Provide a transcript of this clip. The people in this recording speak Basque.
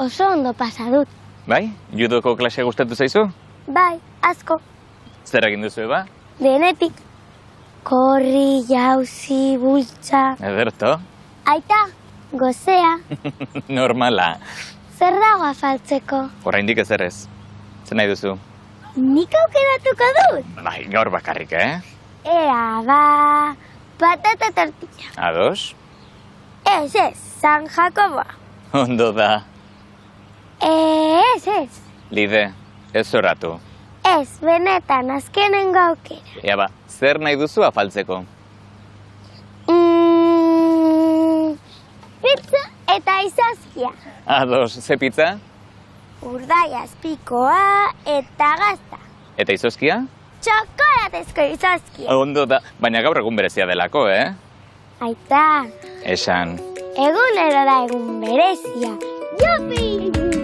Oso ondo pasa dut. Bai? Judoko klasea gustatu zaizu? Bai, asko. Zer egin duzu, Eba? Denetik. Korri, jauzi, bultza. Ederto. Aita, gozea. Normala. Zer dago afaltzeko? Oraindik ezer ez. Zer nahi duzu? Nik aukeratuko dut. Bai, gaur bakarrik, Ea, ba, patata tortilla. Ados? Ez, San Jakoba. Ondo da. Ez. Lide, ez zoratu. Ez, benetan, azkenengo aukera. Ea ba, zer nahi duzu afaltzeko? Pizza eta izazkia. Ados, ze pizza? Urdai azpikoa eta gazta. Eta izozkia? Txokolatezko izazkia. Ondo da, baina gaur egun berezia delako, Aita, Esan. egunero da egun berezia. Jupi!